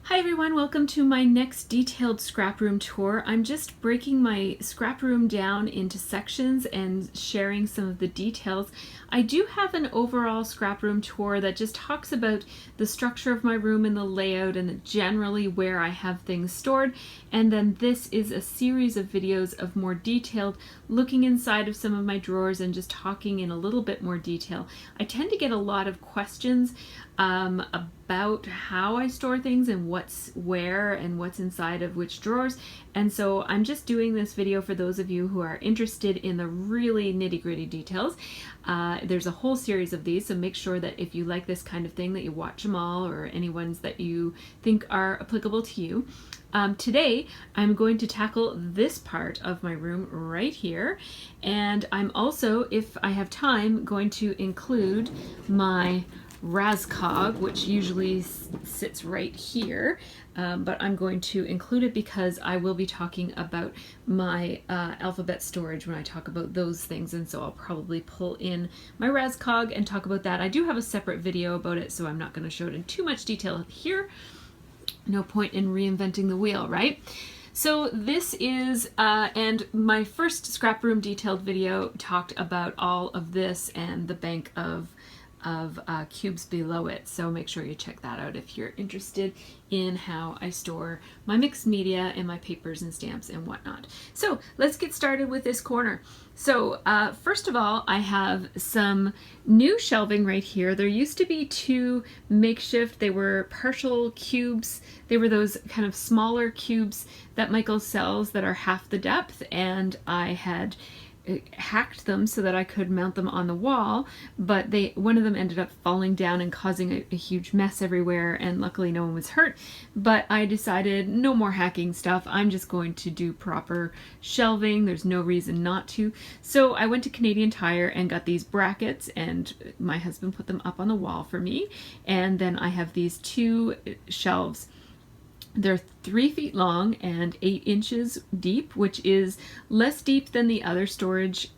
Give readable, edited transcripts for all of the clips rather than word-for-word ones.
Hi everyone, welcome to my next detailed scrap room tour. I'm just breaking my scrap room down into sections and sharing some of the details. I do have an overall scrap room tour that just talks about the structure of my room and the layout and generally where I have things stored. And then this is a series of videos of more detailed looking inside of some of my drawers and just talking in a little bit more detail. I tend to get a lot of questions about how I store things and what's where and what's inside of which drawers, and so I'm just doing this video for those of you who are interested in the really nitty-gritty details. There's a whole series of these, so make sure that if you like this kind of thing that you watch them all, or any ones that you think are applicable to you. Today I'm going to tackle this part of my room right here, and I'm also, if I have time, going to include my Raskog, which usually sits right here, but I'm going to include it because I will be talking about my alphabet storage when I talk about those things, and so I'll probably pull in my Raskog and talk about that. I do have a separate video about it, so I'm not going to show it in too much detail here. No point in reinventing the wheel, right? So this is, and my first scrap room detailed video talked about all of this and the bank of cubes below it, so make sure you check that out if you're interested in how I store my mixed media and my papers and stamps and whatnot. So let's get started with this corner. So first of all, I have some new shelving right here. There used to be two makeshift, they were partial cubes. They were those kind of smaller cubes that Michael sells that are half the depth, and I had hacked them so that I could mount them on the wall, but one of them ended up falling down and causing a huge mess everywhere, and luckily no one was hurt. But I decided no more hacking stuff. I'm just going to do proper shelving. There's no reason not to. So I went to Canadian Tire and got these brackets, and my husband put them up on the wall for me. And then I have these two shelves. They're 3 feet long and 8 inches deep, which is less deep than the other storage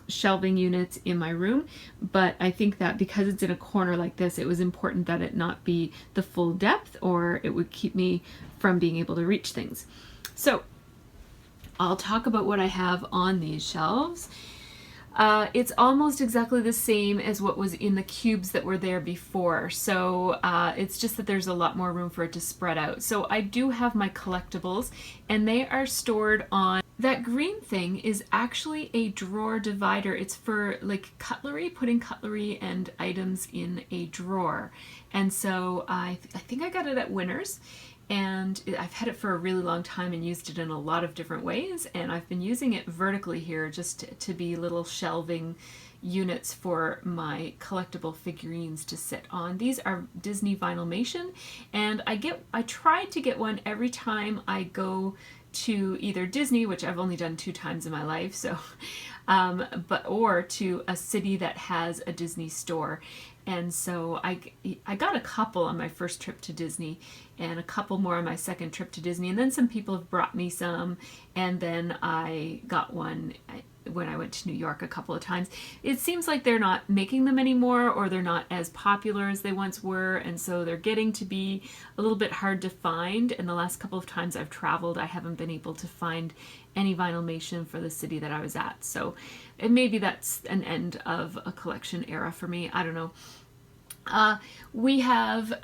shelving units in my room. But I think that because it's in a corner like this, it was important that it not be the full depth, or it would keep me from being able to reach things. So I'll talk about what I have on these shelves. It's almost exactly the same as what was in the cubes that were there before, so it's just that there's a lot more room for it to spread out. So I do have my collectibles, and they are stored on that green thing is actually a drawer divider. It's for like cutlery, putting cutlery and items in a drawer. And so I think I got it at Winners. And I've had it for a really long time and used it in a lot of different ways, and I've been using it vertically here just to be little shelving units for my collectible figurines to sit on. These are Disney Vinylmation, and I try to get one every time I go to either Disney, which I've only done 2 times in my life, so or to a city that has a Disney store. And so I got a couple on my first trip to Disney, and a couple more on my second trip to Disney, and then some people have brought me some, and then I got one when I went to New York a couple of times. It seems like they're not making them anymore, or they're not as popular as they once were, and so they're getting to be a little bit hard to find. And the last couple of times I've traveled, I haven't been able to find any Vinylmation for the city that I was at. So maybe that's an end of a collection era for me. I don't know. We have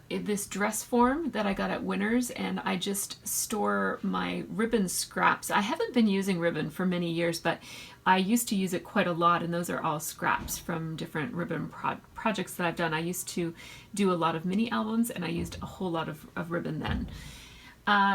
this dress form that I got at Winners, and I just store my ribbon scraps. I haven't been using ribbon for many years, but I used to use it quite a lot, and those are all scraps from different ribbon projects that I've done. I used to do a lot of mini albums, and I used a whole lot of ribbon then.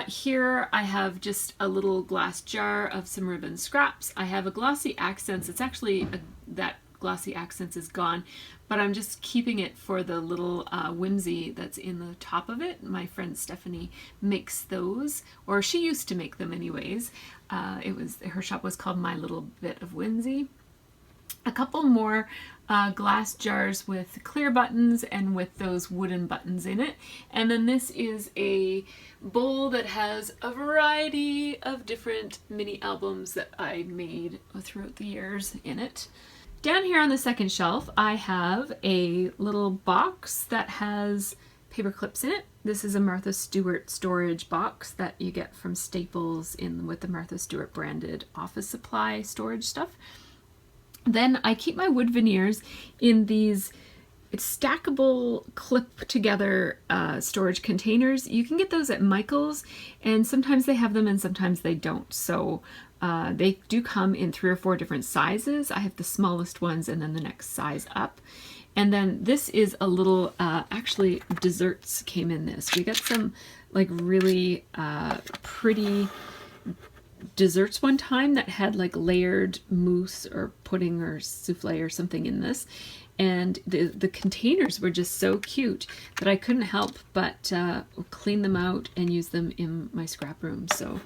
Here I have just a little glass jar of some ribbon scraps. I have a Glossy Accents. It's actually that Glossy Accents is gone, but I'm just keeping it for the little whimsy that's in the top of it. My friend Stephanie makes those, or she used to make them anyways. Her shop was called My Little Bit of Whimsy. A couple more glass jars with clear buttons and with those wooden buttons in it. And then this is a bowl that has a variety of different mini albums that I made throughout the years in it. Down here on the second shelf, I have a little box that has paper clips in it. This is a Martha Stewart storage box that you get from Staples with the Martha Stewart branded office supply storage stuff. Then I keep my wood veneers in these stackable clip together storage containers. You can get those at Michael's, and sometimes they have them and sometimes they don't. So they do come in 3 or 4 different sizes. I have the smallest ones and then the next size up. And then this is a little, actually desserts came in this. We got some like really pretty desserts one time that had like layered mousse or pudding or souffle or something in this. And the containers were just so cute that I couldn't help but clean them out and use them in my scrap room. So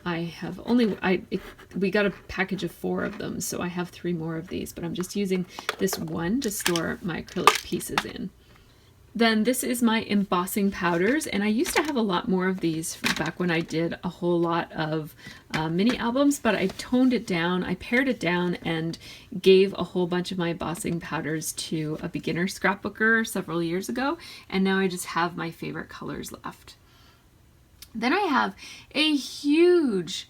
I have we got a package of 4 of them, so I have 3 more of these, but I'm just using this one to store my acrylic pieces in. Then this is my embossing powders, and I used to have a lot more of these back when I did a whole lot of mini albums, but I toned it down, I pared it down, and gave a whole bunch of my embossing powders to a beginner scrapbooker several years ago, and now I just have my favorite colors left. Then I have a huge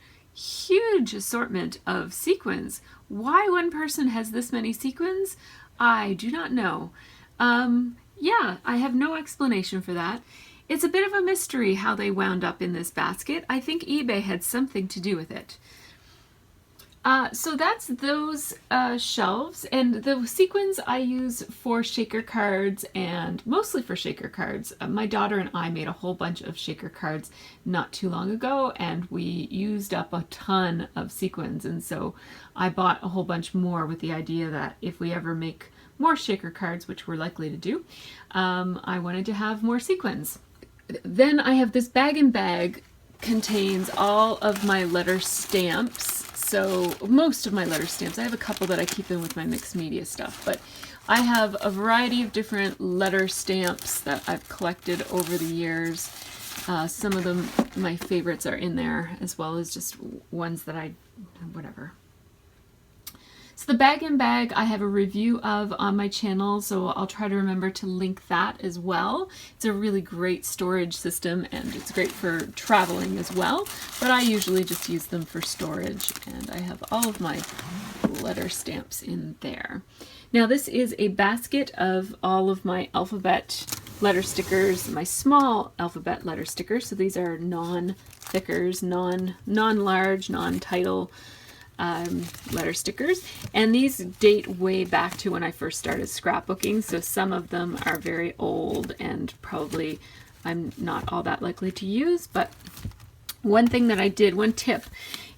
assortment of sequins. Why one person has this many sequins, I do not know. Yeah, I have no explanation for that. It's a bit of a mystery how they wound up in this basket. I think eBay had something to do with it. So that's those shelves, and the sequins I use for shaker cards, and mostly for shaker cards. My daughter and I made a whole bunch of shaker cards not too long ago, and we used up a ton of sequins, and so I bought a whole bunch more with the idea that if we ever make more shaker cards, which we're likely to do, I wanted to have more sequins. Then I have this bag and bag contains all of my letter stamps. So most of my letter stamps. I have a couple that I keep in with my mixed media stuff, but I have a variety of different letter stamps that I've collected over the years. Some of them, my favorites, are in there, as well as just ones that whatever. So the bag and bag I have a review of on my channel, so I'll try to remember to link that as well. It's a really great storage system, and it's great for traveling as well, but I usually just use them for storage, and I have all of my letter stamps in there. Now this is a basket of all of my alphabet letter stickers, my small alphabet letter stickers, so these are non-thickers, non-large, non-title letter stickers, and these date way back to when I first started scrapbooking, so some of them are very old and probably I'm not all that likely to use. But one thing that I did, one tip,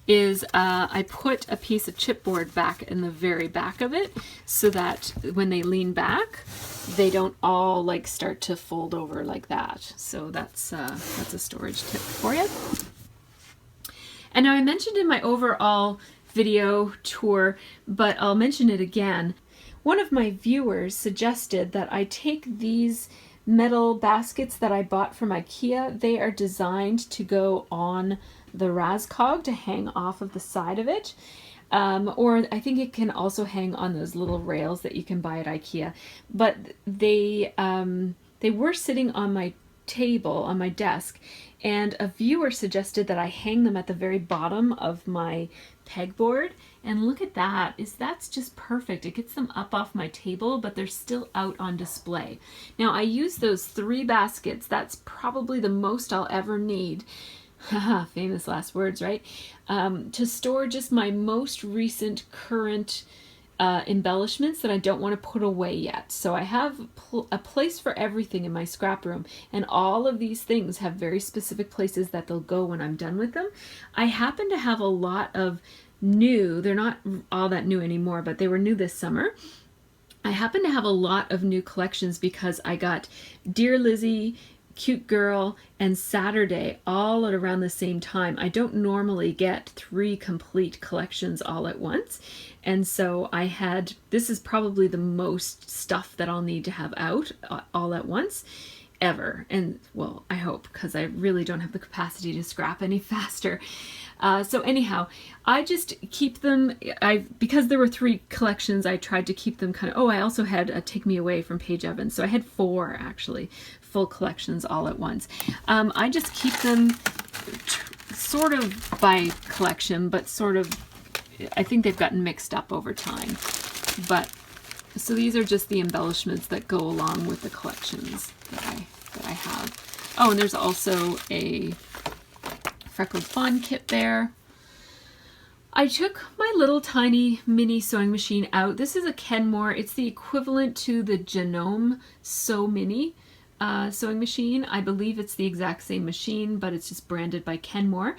is I put a piece of chipboard back in the very back of it so that when they lean back they don't all like start to fold over like that. So that's a storage tip for you. And now I mentioned in my overall video tour, but I'll mention it again. One of my viewers suggested that I take these metal baskets that I bought from IKEA. They are designed to go on the Raskog to hang off of the side of it. Or I think it can also hang on those little rails that you can buy at IKEA. But they were sitting on my table, on my desk, and a viewer suggested that I hang them at the very bottom of my pegboard, and look at that, that's just perfect. It gets them up off my table, but they're still out on display. Now I use those 3 baskets, that's probably the most I'll ever need, famous last words, right, to store just my most recent current embellishments that I don't want to put away yet. So I have a place for everything in my scrap room, and all of these things have very specific places that they'll go when I'm done with them. I happen to have a lot of new, they're not all that new anymore, but they were new this summer. I happen to have a lot of new collections because I got Dear Lizzie, Cute Girl, and Saturday all at around the same time. I don't normally get 3 complete collections all at once, and so I had, this is probably the most stuff that I'll need to have out all at once ever, and well, I hope, because I really don't have the capacity to scrap any faster. So anyhow, I just keep them, because there were 3 collections, I tried to keep them kind of, I also had a Take Me Away from Paige Evans, so I had 4 actually, full collections all at once. I just keep them sort of by collection, but sort of, I think they've gotten mixed up over time. But, so these are just the embellishments that go along with the collections that I have. Oh, and there's also a Freckled Fawn kit there. I took my little tiny mini sewing machine out. This is a Kenmore. It's the equivalent to the Genome Sew Mini sewing machine. I believe it's the exact same machine, but it's just branded by Kenmore.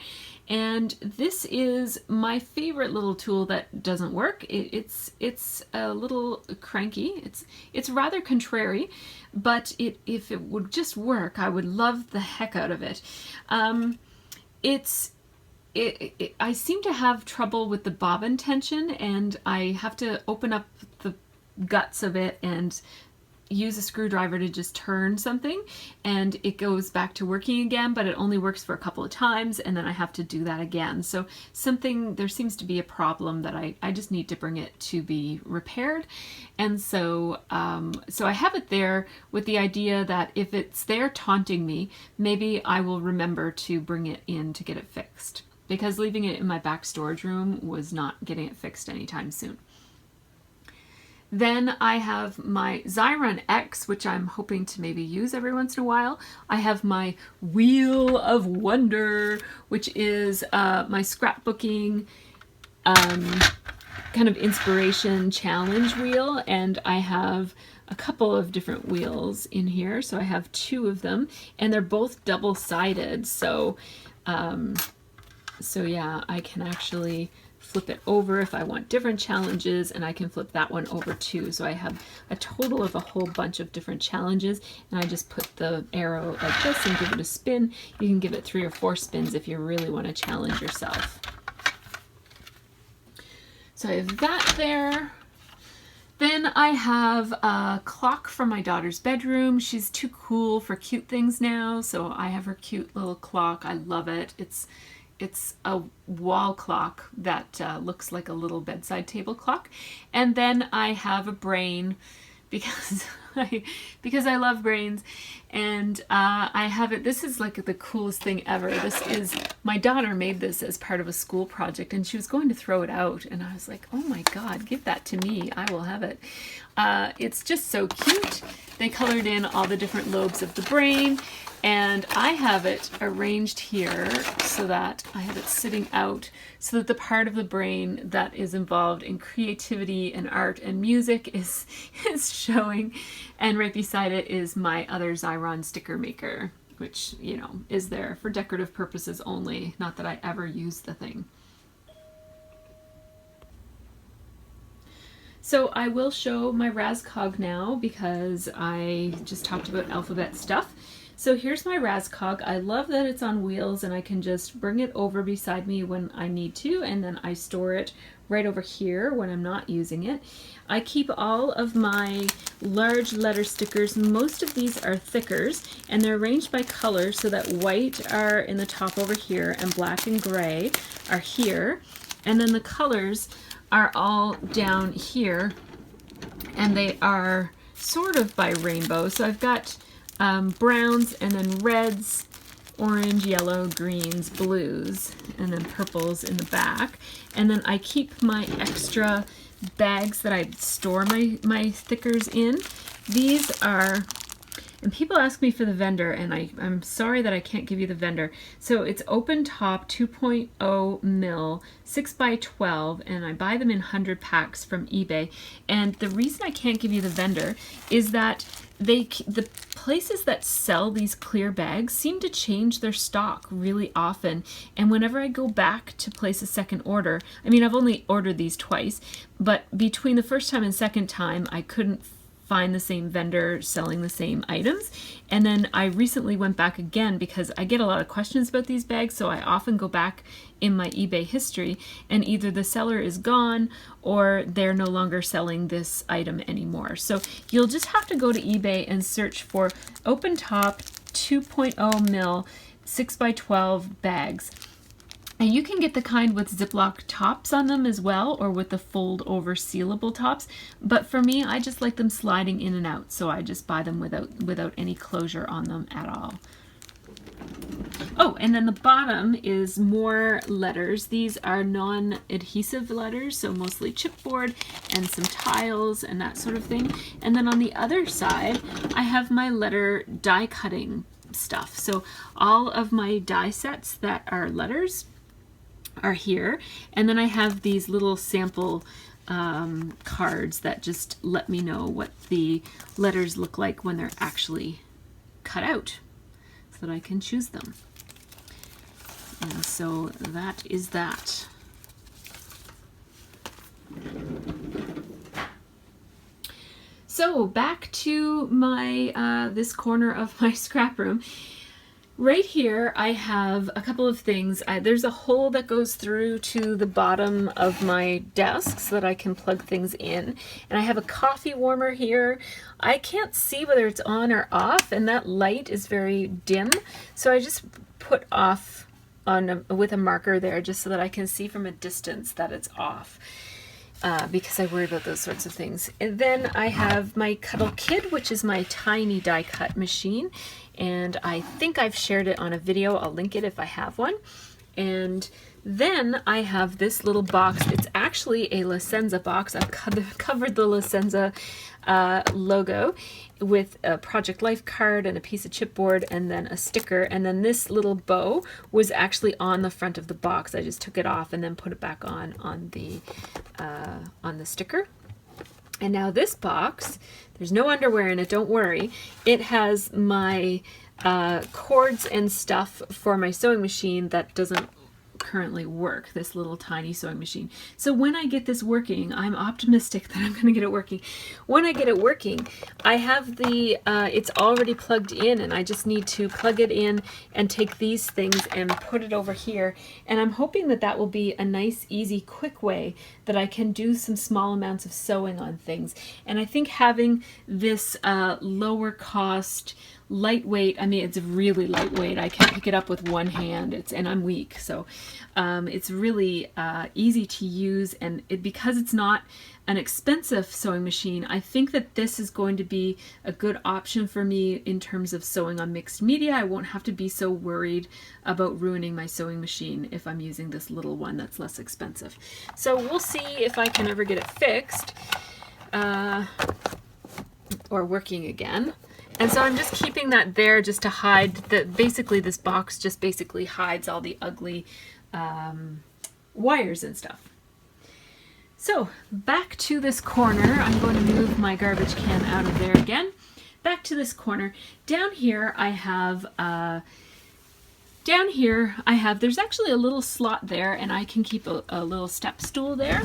And this is my favorite little tool that doesn't work. It's a little cranky. It's rather contrary, but if it would just work, I would love the heck out of it. I seem to have trouble with the bobbin tension, and I have to open up the guts of it and use a screwdriver to just turn something, and it goes back to working again, but it only works for a couple of times, and then I have to do that again. So there seems to be a problem that I just need to bring it to be repaired. And so so I have it there with the idea that if it's there taunting me, maybe I will remember to bring it in to get it fixed, because leaving it in my back storage room was not getting it fixed anytime soon. Then I have my Xyron X, which I'm hoping to maybe use every once in a while. I have my Wheel of Wonder, which is my scrapbooking kind of inspiration challenge wheel, and I have a couple of different wheels in here. So I have 2 of them, and they're both double-sided. So yeah, I can actually flip it over if I want different challenges, and I can flip that one over too. So I have a total of a whole bunch of different challenges, and I just put the arrow like this and give it a spin. You can give it 3 or 4 spins if you really want to challenge yourself. So I have that there. Then I have a clock from my daughter's bedroom. She's too cool for cute things now, so I have her cute little clock. I love it. It's a wall clock that looks like a little bedside table clock. And then I have a brain because I love brains. And I have it, this is like the coolest thing ever. This is, my daughter made this as part of a school project, and she was going to throw it out. And I was like, oh my God, give that to me. I will have it. It's just so cute. They colored in all the different lobes of the brain. And I have it arranged here so that I have it sitting out so that the part of the brain that is involved in creativity and art and music is showing. And right beside it is my other Xyron sticker maker, which, you know, is there for decorative purposes only. Not that I ever use the thing. So I will show my Razzcog now because I just talked about alphabet stuff. So here's my Razzcog. I love that it's on wheels and I can just bring it over beside me when I need to, and then I store it right over here when I'm not using it. I keep all of my large letter stickers. Most of these are thickers, and they're arranged by color so that white are in the top over here and black and gray are here. And then the colors are all down here, and they are sort of by rainbow. So I've got browns and then reds, orange, yellow, greens, blues, and then purples in the back. And then I keep my extra bags that I store my stickers in. These are, and people ask me for the vendor, and I'm sorry that I can't give you the vendor. So it's open top 2.0 mil 6x12, and I buy them in 100 packs from eBay. And the reason I can't give you the vendor is that the places that sell these clear bags seem to change their stock really often, and whenever I go back to place a second order, I mean, I've only ordered these twice, but between the first time and second time I couldn't find the same vendor selling the same items. And then I recently went back again because I get a lot of questions about these bags, so I often go back in my eBay history and either the seller is gone or they're no longer selling this item anymore. So you'll just have to go to eBay and search for open top 2.0 mil 6x12 bags. And you can get the kind with Ziploc tops on them as well, or with the fold over sealable tops. But for me, I just like them sliding in and out, so I just buy them without any closure on them at all. Oh, and then the bottom is more letters. These are non-adhesive letters, so mostly chipboard and some tiles and that sort of thing. And then on the other side, I have my letter die cutting stuff. So all of my die sets that are letters are here. And then I have these little sample cards that just let me know what the letters look like when they're actually cut out, so that I can choose them. And so that is that. So back to my this corner of my scrap room. Right here I have a couple of things. There's a hole that goes through to the bottom of my desk so that I can plug things in. And I have a coffee warmer here. I can't see whether it's on or off, and that light is very dim. So I just put off with a marker there just so that I can see from a distance that it's off. Because I worry about those sorts of things. And then I have my Cuddle Kid, which is my tiny die cut machine. And I think I've shared it on a video. I'll link it if I have one. And then I have this little box. It's actually a La Senza box. I've covered the La Senza logo with a Project Life card and a piece of chipboard and then a sticker. And then this little bow was actually on the front of the box. I just took it off and then put it back on the sticker. And now this box, there's no underwear in it, don't worry. It has my cords and stuff for my sewing machine that doesn't currently work, this little tiny sewing machine. So when I get this working, I'm optimistic that I'm going to get it working. When I get it working, I have the, it's already plugged in, and I just need to plug it in and take these things and put it over here. And I'm hoping that that will be a nice, easy, quick way that I can do some small amounts of sewing on things. And I think having this lower cost, lightweight, I mean, it's really lightweight. I can pick it up with one hand, and I'm weak, so it's really easy to use, and because it's not an expensive sewing machine, I think that this is going to be a good option for me in terms of sewing on mixed media. I won't have to be so worried about ruining my sewing machine if I'm using this little one that's less expensive. So we'll see if I can ever get it fixed or working again. And so I'm just keeping that there just to hide that. Basically this box just basically hides all the ugly wires and stuff. So back to this corner. I'm going to move my garbage can out of there again. Back to this corner. Down here I have there's actually a little slot there, and I can keep a little step stool there.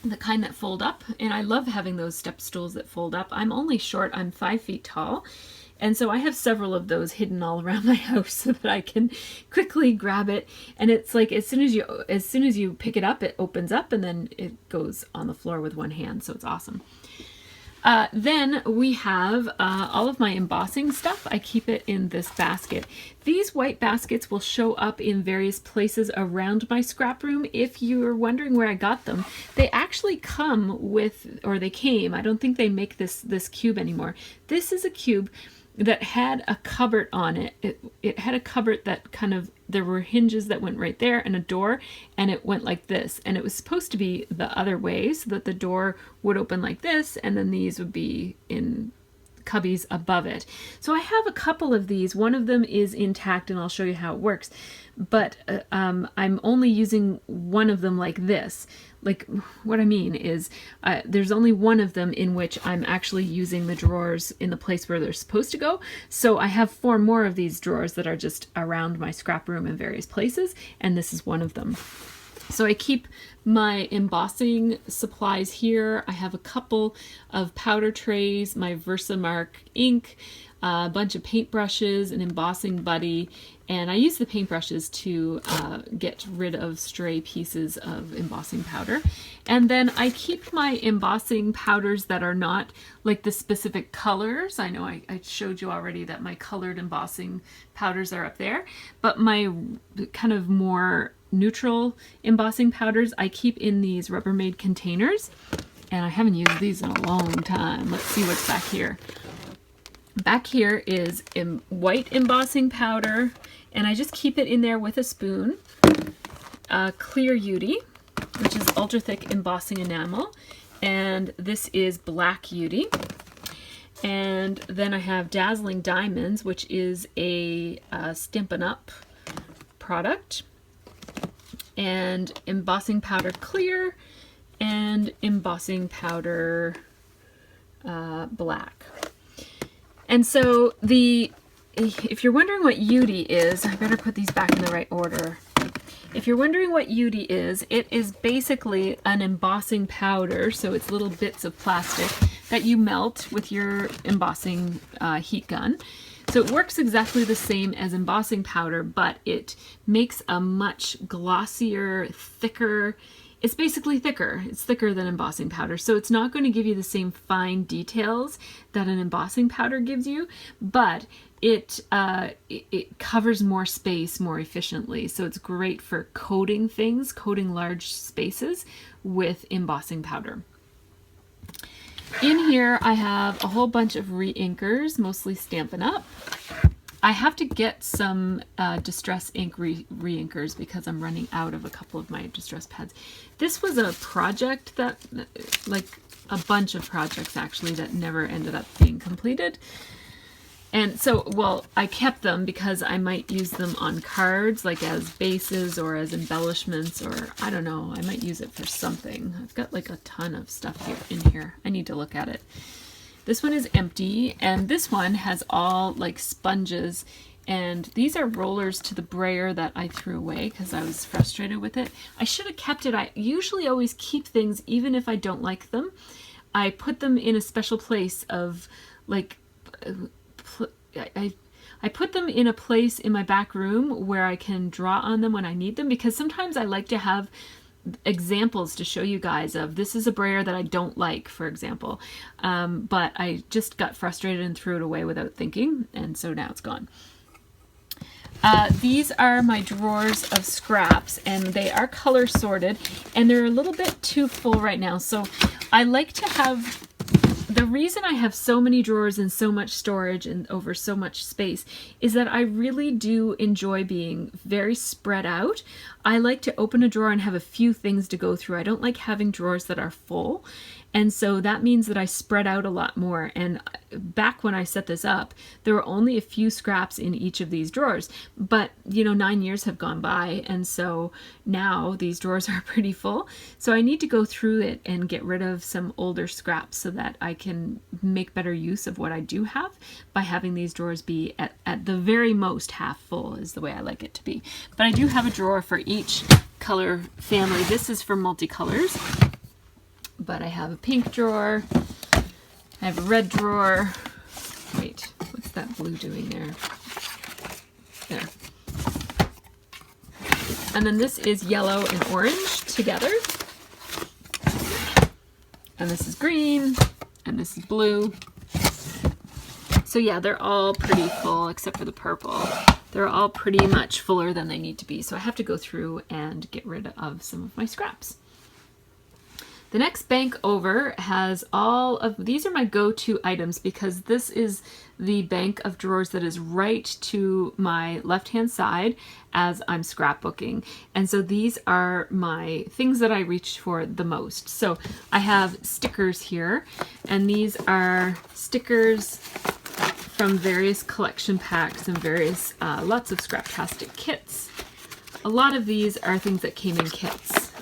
The kind that fold up, and I love having those step stools that fold up. I'm only short, I'm 5 feet tall, and so I have several of those hidden all around my house so that I can quickly grab it. And it's like as soon as you pick it up, it opens up and then it goes on the floor with one hand, so it's awesome. Then we have all of my embossing stuff. I keep it in this basket. These white baskets will show up in various places around my scrap room. If you're wondering where I got them, they actually come with, or they came, I don't think they make this cube anymore. This is a cube that had a cupboard on it. It had a cupboard that kind of, there were hinges that went right there and a door, and it went like this. And it was supposed to be the other way, so that the door would open like this, and then these would be in cubbies above it. So I have a couple of these. One of them is intact, and I'll show you how it works. But I'm only using one of them like this. Like, what I mean is there's only one of them in which I'm actually using the drawers in the place where they're supposed to go. So I have 4 more of these drawers that are just around my scrap room in various places, and this is one of them. So I keep my embossing supplies here. I have a couple of powder trays, my Versamark ink, a bunch of paintbrushes, an embossing buddy, and I use the paintbrushes to get rid of stray pieces of embossing powder. And then I keep my embossing powders that are not like the specific colors. I know I showed you already that my colored embossing powders are up there, but my kind of more neutral embossing powders I keep in these Rubbermaid containers, and I haven't used these in a long time. Let's see what's back here. Back here is white embossing powder, and I just keep it in there with a spoon. Clear Beauty, which is ultra thick embossing enamel, and this is Black Beauty. And then I have Dazzling Diamonds, which is a Stampin' Up product, and embossing powder Clear, and embossing powder Black. And so if you're wondering what Beauty is, I better put these back in the right order. If you're wondering what Beauty is, it is basically an embossing powder, so it's little bits of plastic that you melt with your embossing heat gun. So it works exactly the same as embossing powder, but it makes a much glossier, thicker, it's basically thicker. It's thicker than embossing powder. So it's not going to give you the same fine details that an embossing powder gives you, but it covers more space more efficiently. So it's great for coating things, coating large spaces with embossing powder. In here I have a whole bunch of re-inkers, mostly Stampin' Up. I have to get some Distress ink re-inkers because I'm running out of a couple of my Distress pads. This was a project that, like a bunch of projects actually, that never ended up being completed. And so, well, I kept them because I might use them on cards, like as bases or as embellishments, or I don't know, I might use it for something. I've got like a ton of stuff here in here. I need to look at it. This one is empty, and this one has all like sponges, and these are rollers to the brayer that I threw away because I was frustrated with it. I should have kept it. I usually always keep things even if I don't like them. I put them in a special place of like, I put them in a place in my back room where I can draw on them when I need them, because sometimes I like to have examples to show you guys of, this is a brayer that I don't like, for example, but I just got frustrated and threw it away without thinking, and so now it's gone. These are my drawers of scraps, and they are color sorted, and they're a little bit too full right now. So I like to have, the reason I have so many drawers and so much storage and over so much space is that I really do enjoy being very spread out. I like to open a drawer and have a few things to go through. I don't like having drawers that are full. And so that means that I spread out a lot more. And back when I set this up, there were only a few scraps in each of these drawers. But, you know, 9 years have gone by. And so now these drawers are pretty full. So I need to go through it and get rid of some older scraps so that I can make better use of what I do have by having these drawers be at the very most half full is the way I like it to be. But I do have a drawer for each color family. This is for multicolors. But I have a pink drawer, I have a red drawer. Wait, what's that blue doing there? There. And then this is yellow and orange together. And this is green, and this is blue. So yeah, they're all pretty full except for the purple. They're all pretty much fuller than they need to be. So I have to go through and get rid of some of my scraps. The next bank over has all of, these are my go-to items because this is the bank of drawers that is right to my left-hand side as I'm scrapbooking. And so these are my things that I reach for the most. So I have stickers here, and these are stickers from various collection packs and various, lots of Scraptastic kits. A lot of these are things that came in kits.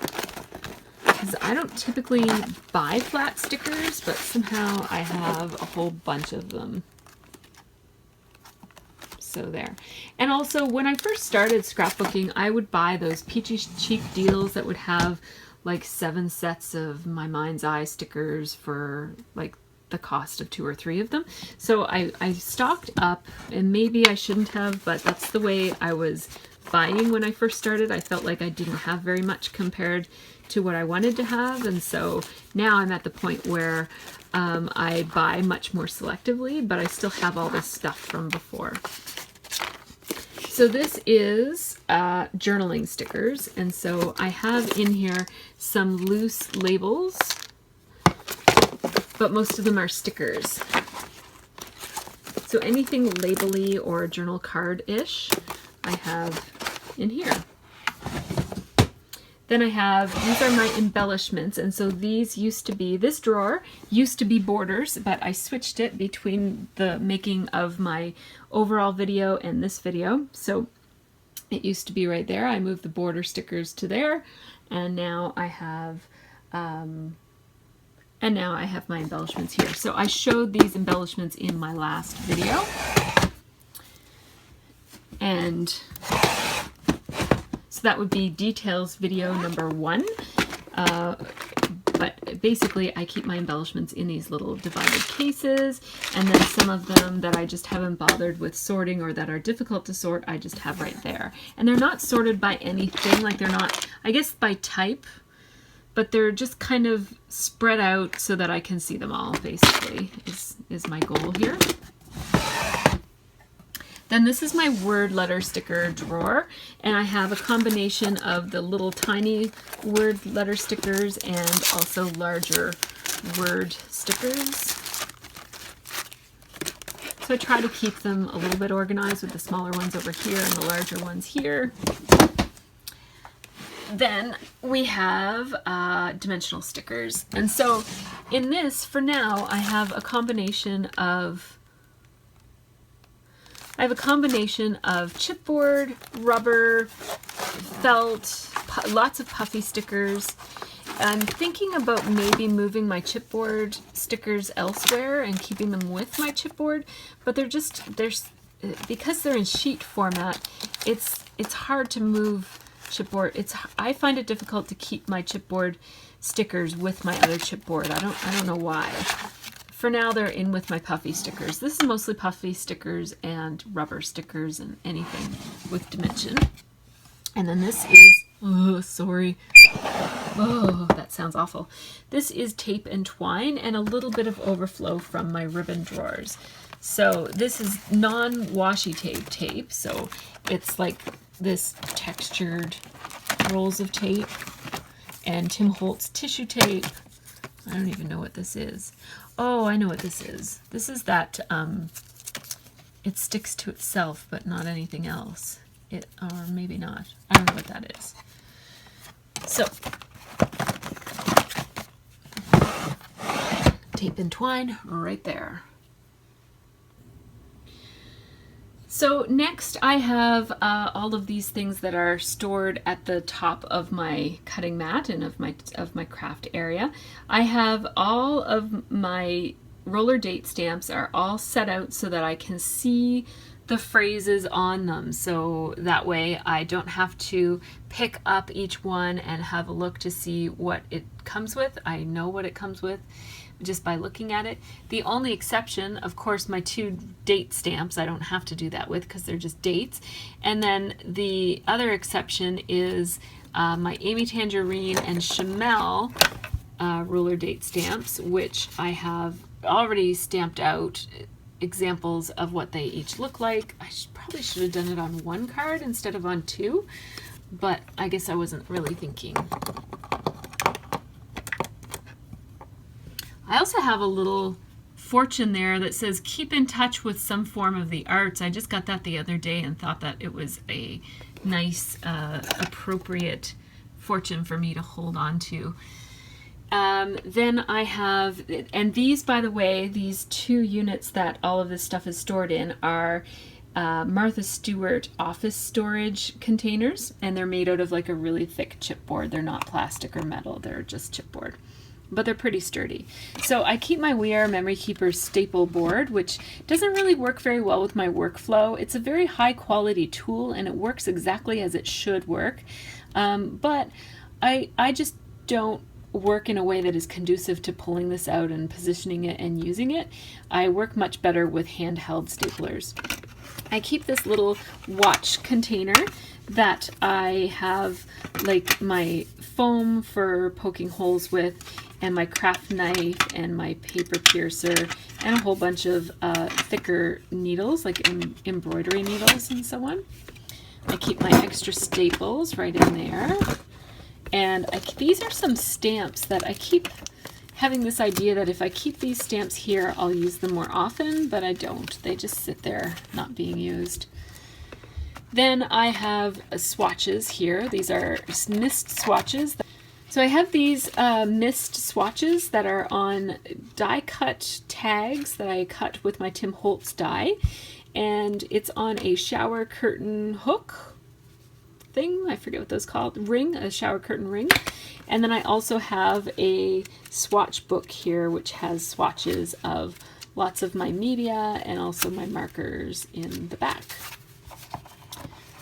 Because I don't typically buy flat stickers, but somehow I have a whole bunch of them. So there. And also, when I first started scrapbooking, I would buy those peachy cheap deals that would have like 7 sets of my mind's eye stickers for like the cost of 2 or 3 of them. So I stocked up, and maybe I shouldn't have, but that's the way I was buying when I first started. I felt like I didn't have very much compared to what I wanted to have, and so now I'm at the point where I buy much more selectively, but I still have all this stuff from before. So this is journaling stickers, and so I have in here some loose labels, but most of them are stickers. So anything label-y or journal card-ish, I have in here. Then I have, these are my embellishments, and so these used to be, this drawer used to be borders, but I switched it between the making of my overall video and this video. So it used to be right there. I moved the border stickers to there, and now I have my embellishments here. So I showed these embellishments in my last video. And so that would be details video number 1. But basically I keep my embellishments in these little divided cases, and then some of them that I just haven't bothered with sorting or that are difficult to sort, I just have right there. And they're not sorted by anything, like they're not, I guess, by type, but they're just kind of spread out so that I can see them all, basically, is my goal here. Then this is my word letter sticker drawer, and I have a combination of the little tiny word letter stickers and also larger word stickers. So I try to keep them a little bit organized with the smaller ones over here and the larger ones here. Then we have dimensional stickers. And so in this, for now, I have a combination of chipboard, rubber, felt, lots of puffy stickers. I'm thinking about maybe moving my chipboard stickers elsewhere and keeping them with my chipboard, but because they're in sheet format, it's hard to move chipboard. I find it difficult to keep my chipboard stickers with my other chipboard. I don't know why. For now, they're in with my puffy stickers. This is mostly puffy stickers and rubber stickers and anything with dimension. And then this is, oh, sorry. Oh, that sounds awful. This is tape and twine and a little bit of overflow from my ribbon drawers. So this is non-washi tape. So it's like this textured rolls of tape and Tim Holtz tissue tape. I don't even know what this is. Oh, I know what this is. This is that it sticks to itself, but not anything else. Or maybe not. I don't know what that is. So, tape and twine right there. So next I have all of these things that are stored at the top of my cutting mat and of my craft area. I have all of my roller date stamps are all set out so that I can see the phrases on them, so that way I don't have to pick up each one and have a look to see what it comes with. I know what it comes with just by looking at it. The only exception, of course, my 2 date stamps, I don't have to do that with because they're just dates. And then the other exception is my Amy Tangerine and Chamel ruler date stamps, which I have already stamped out examples of what they each look like. I probably should have done it on 1 card instead of on 2, but I guess I wasn't really thinking. I also have a little fortune there that says keep in touch with some form of the arts. I just got that the other day and thought that it was a nice, appropriate fortune for me to hold on to. Then I have, and these, by the way, these 2 units that all of this stuff is stored in are Martha Stewart office storage containers, and they're made out of like a really thick chipboard. They're not plastic or metal, they're just chipboard, but they're pretty sturdy. So I keep my We Are Memory Keepers staple board, which doesn't really work very well with my workflow. It's a very high quality tool and it works exactly as it should work, but I just don't work in a way that is conducive to pulling this out and positioning it and using it. I work much better with handheld staplers. I keep this little watch container that I have like my foam for poking holes with, and my craft knife and my paper piercer and a whole bunch of thicker needles, like embroidery needles and so on. I keep my extra staples right in there. And these are some stamps that I keep having this idea that if I keep these stamps here, I'll use them more often, but I don't. They just sit there not being used. Then I have swatches here. These are mist swatches. So I have these mist swatches that are on die cut tags that I cut with my Tim Holtz die. And it's on a shower curtain hook thing. I forget what those called. Ring, a shower curtain ring. And then I also have a swatch book here, which has swatches of lots of my media and also my markers in the back.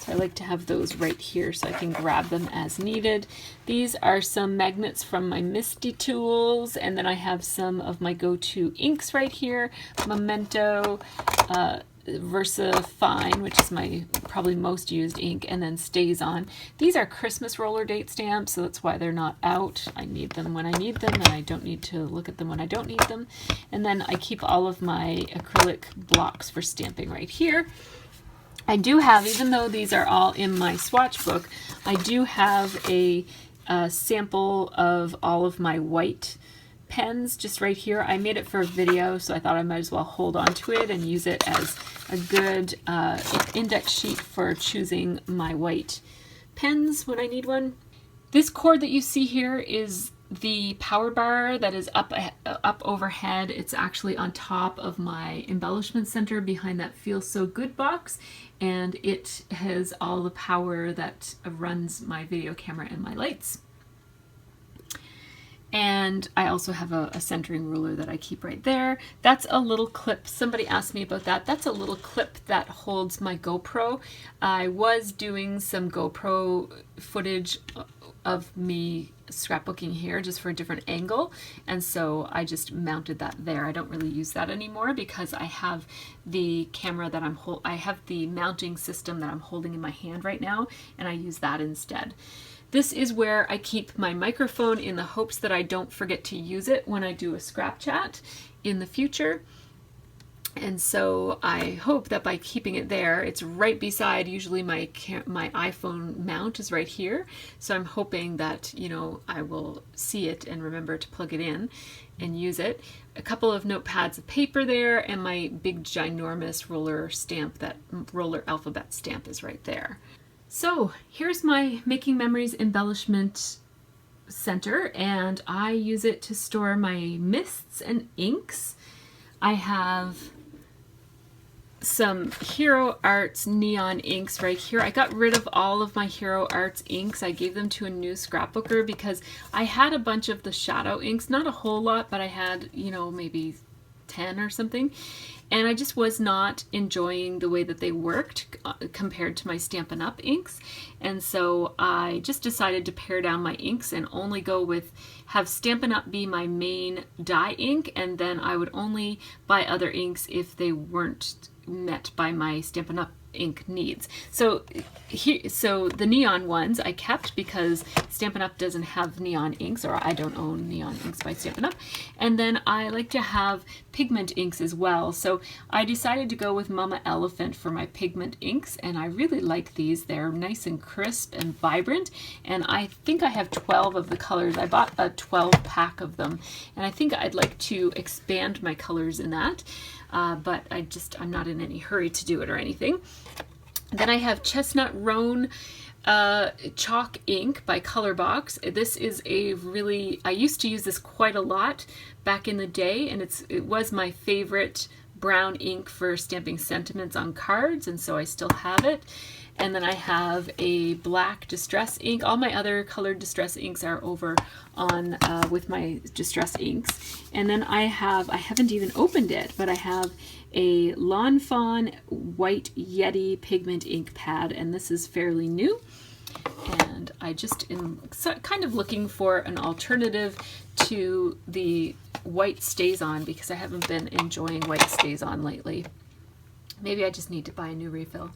So I like to have those right here so I can grab them as needed. These are some magnets from my Misty tools, and then I have some of my go-to inks right here. Memento, Versa Fine, which is my probably most used ink, and then Stays On. These are Christmas roller date stamps, so that's why they're not out. I need them when I need them, and I don't need to look at them when I don't need them. And then I keep all of my acrylic blocks for stamping right here. I do have, even though these are all in my swatch book, I do have a sample of all of my white pens just right here. I made it for a video, so I thought I might as well hold on to it and use it as a good index sheet for choosing my white pens when I need one. This cord that you see here is the power bar that is up overhead. It's actually on top of my embellishment center behind that Feels So Good box, and it has all the power that runs my video camera and my lights. And I also have a centering ruler that I keep right there. That's a little clip. Somebody asked me about that. That's a little clip that holds my GoPro. I was doing some GoPro footage of me scrapbooking here just for a different angle, and so I just mounted that there. I don't really use that anymore because I have the camera that I have the mounting system that I'm holding in my hand right now, and I use that instead. This is where I keep my microphone in the hopes that I don't forget to use it when I do a scrap chat in the future. And so I hope that by keeping it there, it's right beside, usually my iPhone mount is right here. So I'm hoping that, you know, I will see it and remember to plug it in and use it. A couple of notepads of paper there, and my big ginormous roller stamp, that roller alphabet stamp is right there. So here's my Making Memories embellishment center, and I use it to store my mists and inks. I have some Hero Arts neon inks right here. I got rid of all of my Hero Arts inks. I gave them to a new scrapbooker because I had a bunch of the shadow inks, not a whole lot, but I had, you know, maybe 10 or something. And I just was not enjoying the way that they worked compared to my Stampin' Up! Inks. And so I just decided to pare down my inks and only go with, have Stampin' Up! Be my main dye ink, and then I would only buy other inks if they weren't met by my Stampin' Up! Ink needs. So the neon ones I kept because Stampin' Up! Doesn't have neon inks, or I don't own neon inks by Stampin' Up! And then I like to have pigment inks as well. So I decided to go with Mama Elephant for my pigment inks, and I really like these. They're nice and crisp and vibrant, and I think I have 12 of the colors. I bought a 12 pack of them, and I think I'd like to expand my colors in that. But I'm not in any hurry to do it or anything. Then I have Chestnut Roan chalk ink by Colorbox. This is I used to use this quite a lot back in the day, and it was my favorite brown ink for stamping sentiments on cards, and so I still have it. And then I have a black distress ink. All my other colored distress inks are over on with my distress inks. And then I haven't even opened it, but I have a Lawn Fawn White Yeti pigment ink pad, and this is fairly new. And I just am kind of looking for an alternative to the white Stays On because I haven't been enjoying white Stays On lately. Maybe I just need to buy a new refill.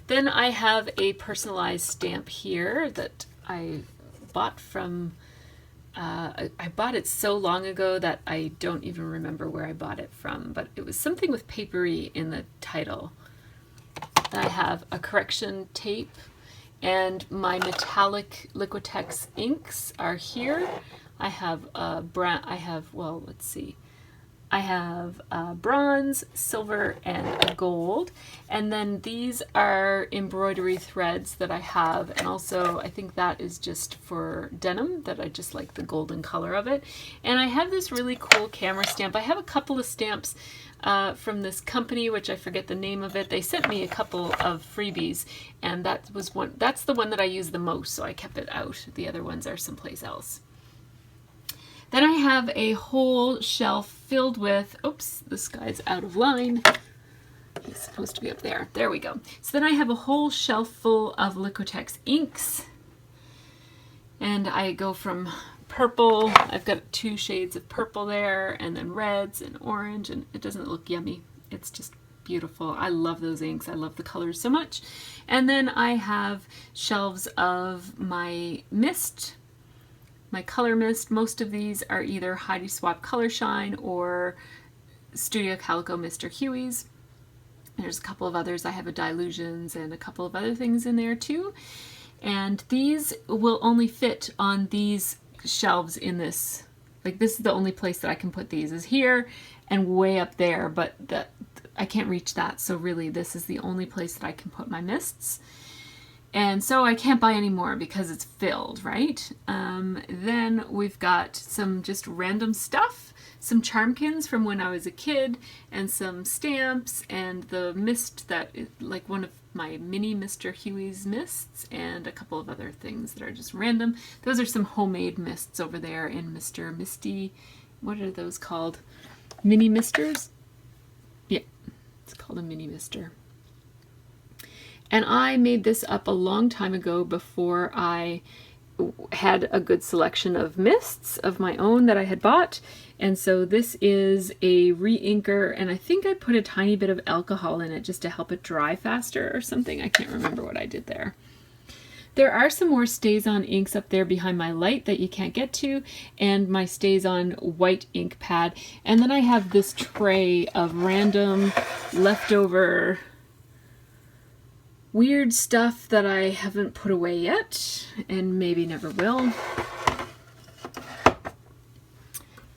Then I have a personalized stamp here that I bought from, I bought it so long ago that I don't even remember where I bought it from, but it was something with papery in the title. I have a correction tape, and my metallic Liquitex inks are here. I have well, let's see. I have bronze, silver, and a gold. And then these are embroidery threads that I have. And also, I think that is just for denim, that I just like the golden color of it. And I have this really cool camera stamp. I have a couple of stamps from this company, which I forget the name of it. They sent me a couple of freebies, and that's the one that I use the most, so I kept it out. The other ones are someplace else. Then I have a whole shelf filled with, oops, this guy's out of line. He's supposed to be up there. There we go. So then I have a whole shelf full of Liquitex inks. And I go from purple, I've got 2 shades of purple there, and then reds and orange, and it doesn't look yummy. It's just beautiful. I love those inks. I love the colors so much. And then I have shelves of my mist, my color mist. Most of these are either Heidi Swapp Color Shine or Studio Calico Mr. Huey's. There's a couple of others. I have a Dilutions and a couple of other things in there too. And these will only fit on these shelves in this. Like, this is the only place that I can put these, is here and way up there, but I can't reach that. So really, this is the only place that I can put my mists. And so I can't buy any more because it's filled, right? Then we've got some just random stuff, some Charmkins from when I was a kid, and some stamps, and the mist that is like one of my mini Mr. Huey's mists, and a couple of other things that are just random. Those are some homemade mists over there in Mr. Misty. What are those called? Mini misters? Yeah, it's called a mini mister. And I made this up a long time ago before I had a good selection of mists of my own that I had bought. And so this is a re-inker, and I think I put a tiny bit of alcohol in it just to help it dry faster or something. I can't remember what I did there. There are some more StazOn inks up there behind my light that you can't get to, and my StazOn white ink pad. And then I have this tray of random leftover weird stuff that I haven't put away yet, and maybe never will.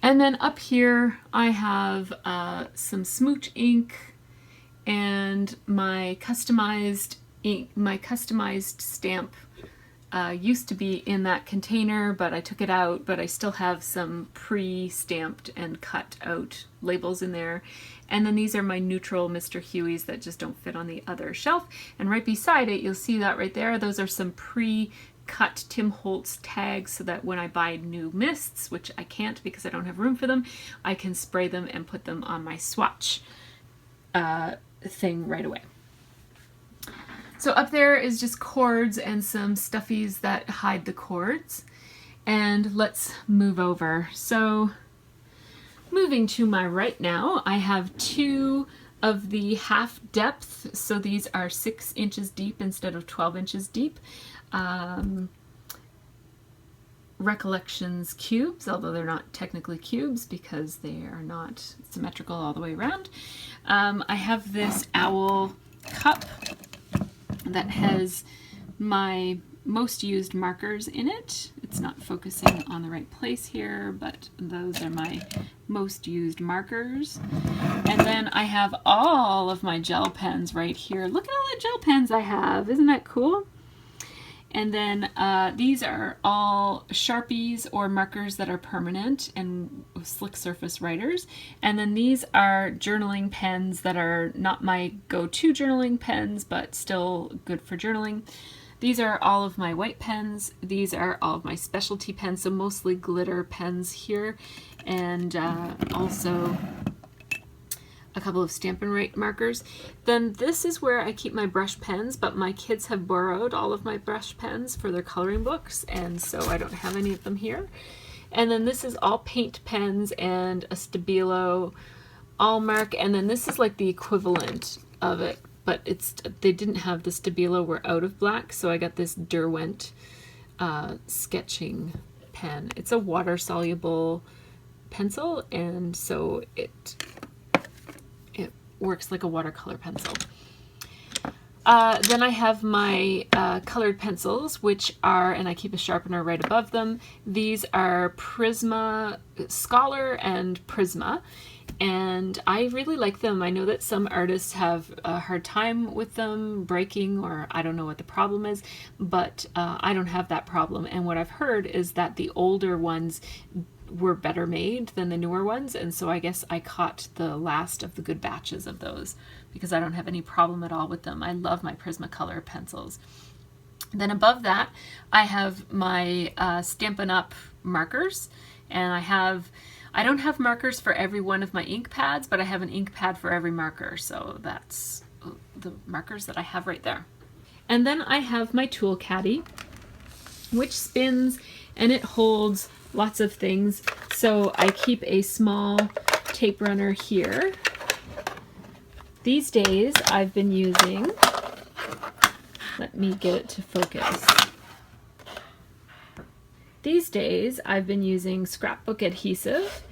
And then up here I have some smooch ink and my customized ink, my customized stamp used to be in that container, but I took it out, but I still have some pre-stamped and cut out labels in there. And then these are my neutral Mr. Huey's that just don't fit on the other shelf. And right beside it, you'll see that right there, those are some pre-cut Tim Holtz tags, so that when I buy new mists, which I can't because I don't have room for them, I can spray them and put them on my swatch thing right away. So up there is just cords and some stuffies that hide the cords. And let's move over. So moving to my right now, I have 2 of the half depth. So these are 6 inches deep instead of 12 inches deep. Recollections cubes, although they're not technically cubes because they are not symmetrical all the way around. I have this owl cup that has my most used markers in it. It's not focusing on the right place here, but those are my most used markers. And then I have all of my gel pens right here. Look at all the gel pens I have. Isn't that cool? And then these are all Sharpies or markers that are permanent and slick surface writers. And then these are journaling pens that are not my go-to journaling pens, but still good for journaling. These are all of my white pens. These are all of my specialty pens, so mostly glitter pens here. And also a couple of Stampin' Write markers. Then this is where I keep my brush pens, but my kids have borrowed all of my brush pens for their coloring books, and so I don't have any of them here. And then this is all paint pens and a Stabilo Allmark, and then this is like the equivalent of it, but they didn't have the Stabilo, were out of black, so I got this Derwent sketching pen. It's a water-soluble pencil, and so it works like a watercolor pencil. Then I have my colored pencils, which are, and I keep a sharpener right above them. These are Prisma Scholar and Prisma, and I really like them. I know that some artists have a hard time with them breaking, or I don't know what the problem is, but I don't have that problem. And what I've heard is that the older ones were better made than the newer ones, and so I guess I caught the last of the good batches of those because I don't have any problem at all with them. I love my Prismacolor pencils. Then above that I have my Stampin' Up! Markers, and I don't have markers for every one of my ink pads, but I have an ink pad for every marker, so that's the markers that I have right there. And then I have my tool caddy, which spins and it holds lots of things. So I keep a small tape runner here. These days I've been using, let me get it to focus. These days I've been using scrapbook adhesive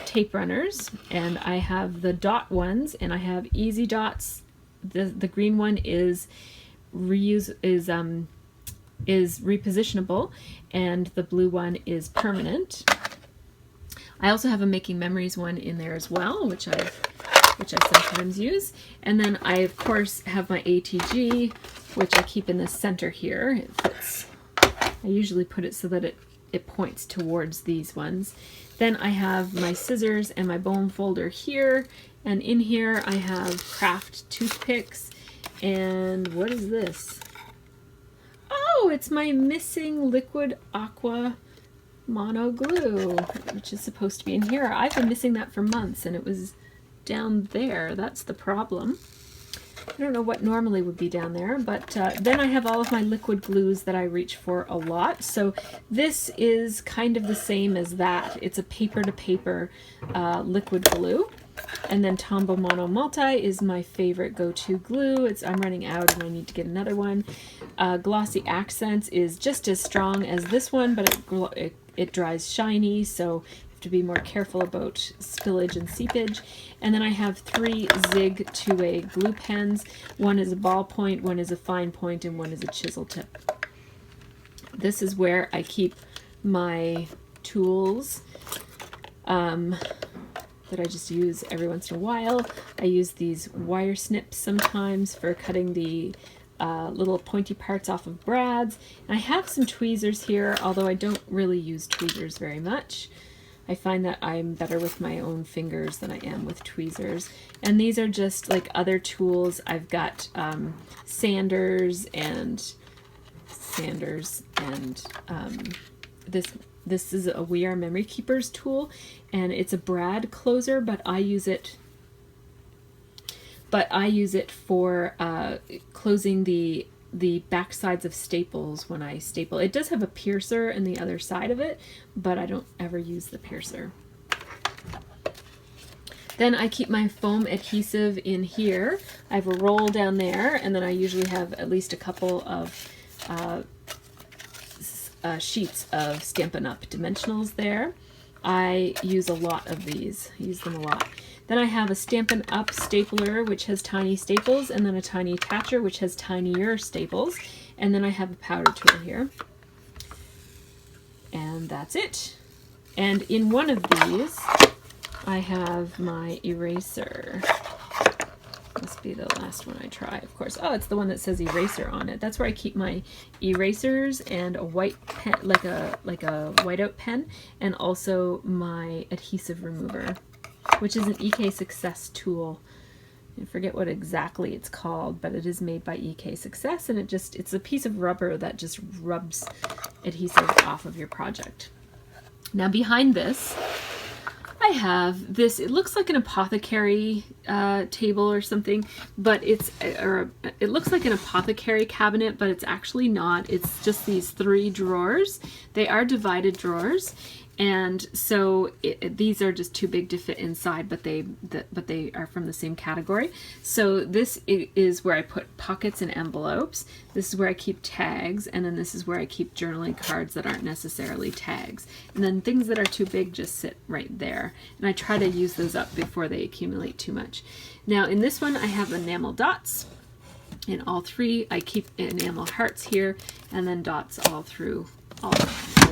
tape runners, and I have the dot ones and I have easy dots. The green one is repositionable, and the blue one is permanent. I also have a Making Memories one in there as well, which I sometimes use. And then I of course have my ATG, which I keep in the center here. It fits. I usually put it so that it points towards these ones. Then I have my scissors and my bone folder here, and in here I have craft toothpicks. And what is this? Oh, it's my missing liquid aqua mono glue, which is supposed to be in here. I've been missing that for months, and it was down there. That's the problem. I don't know what normally would be down there, but then I have all of my liquid glues that I reach for a lot. So this is kind of the same as that. It's a paper-to-paper liquid glue. And then Tombow Mono Multi is my favorite go-to glue. I'm running out and I need to get another one. Glossy Accents is just as strong as this one, but it dries shiny, so to be more careful about spillage and seepage. And then I have 3 Zig 2A glue pens. One is a ballpoint, one is a fine point, and one is a chisel tip. This is where I keep my tools that I just use every once in a while. I use these wire snips sometimes for cutting the little pointy parts off of brads. And I have some tweezers here, although I don't really use tweezers very much. I find that I'm better with my own fingers than I am with tweezers. And these are just like other tools. I've got sanders and this is a We Are Memory Keepers tool, and it's a brad closer, but I use it for closing the back sides of staples when I staple. It does have a piercer in the other side of it, but I don't ever use the piercer. Then I keep my foam adhesive in here. I have a roll down there, and then I usually have at least a couple of sheets of Stampin' Up! Dimensionals there. I use a lot of these. I use them a lot. Then I have a Stampin' Up! Stapler, which has tiny staples, and then a tiny attacher, which has tinier staples. And then I have a powder tool here. And that's it. And in one of these, I have my eraser. Must be the last one I try, of course. Oh, it's the one that says eraser on it. That's where I keep my erasers and a white pen, like a whiteout pen, and also my adhesive remover, which is an EK Success tool. I forget what exactly it's called, but it is made by EK Success, and it's a piece of rubber that just rubs adhesive off of your project. Now behind this, I have this, it looks like an apothecary table or something, but it looks like an apothecary cabinet, but it's actually not. It's just these 3 drawers. They are divided drawers, and so these are just too big to fit inside, but they are from the same category. So this is where I put pockets and envelopes. This is where I keep tags, and then this is where I keep journaling cards that aren't necessarily tags. And then things that are too big just sit right there. And I try to use those up before they accumulate too much. Now in this one I have enamel dots. in all three. I keep enamel hearts here and then dots all through all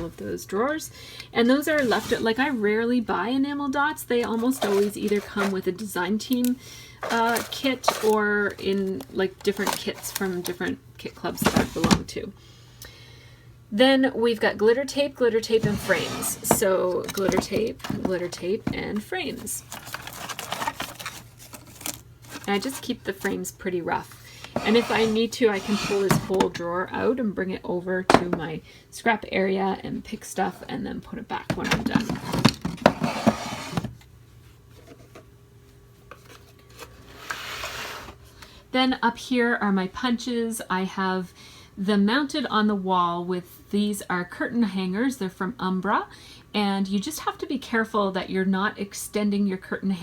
of those drawers. And those are left at, like, I rarely buy enamel dots. They almost always either come with a design team kit or in like different kits from different kit clubs that I belong to. Then we've got glitter tape, and frames. So glitter tape, and frames. And I just keep the frames pretty rough. And if I need to, I can pull this whole drawer out and bring it over to my scrap area and pick stuff and then put it back when I'm done. Then up here are my punches. I have them mounted on the wall with, these are curtain hangers. They're from Umbra. And you just have to be careful that you're not extending your curtain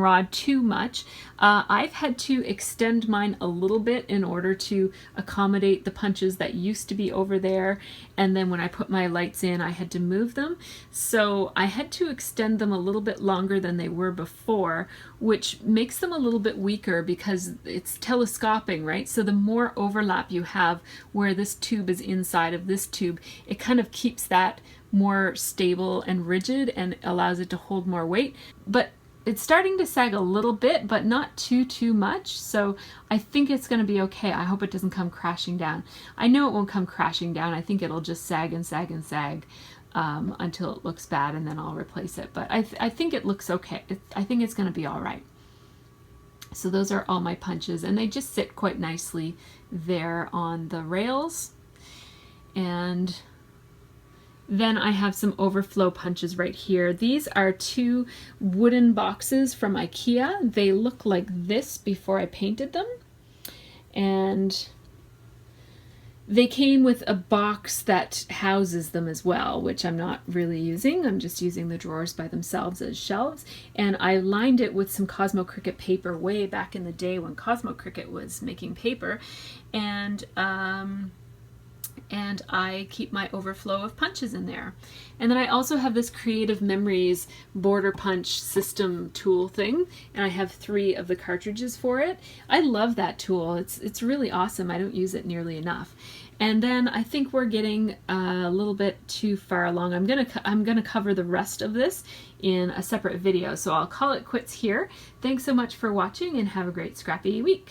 rod too much. I've had to extend mine a little bit in order to accommodate the punches that used to be over there, and then when I put my lights in I had to move them, so I had to extend them a little bit longer than they were before, which makes them a little bit weaker because it's telescoping, right? So the more overlap you have where this tube is inside of this tube, it kind of keeps that more stable and rigid and allows it to hold more weight. But it's starting to sag a little bit, but not too much, so I think it's going to be okay. I hope it doesn't come crashing down. I know it won't come crashing down. I think it'll just sag and sag and sag until it looks bad, and then I'll replace it. But I think it looks okay. I think it's going to be all right. So those are all my punches, and they just sit quite nicely there on the rails. And then I have some overflow punches right here. These are 2 wooden boxes from IKEA. They look like this before I painted them. And they came with a box that houses them as well, which I'm not really using. I'm just using the drawers by themselves as shelves. And I lined it with some Cosmo Cricut paper way back in the day when Cosmo Cricut was making paper. And I keep my overflow of punches in there. And then I also have this Creative Memories border punch system tool thing, and I have 3 of the cartridges for it. I love that tool. It's really awesome. I don't use it nearly enough. And then I think we're getting a little bit too far along. I'm gonna cover the rest of this in a separate video, so I'll call it quits here. Thanks so much for watching and have a great scrappy week.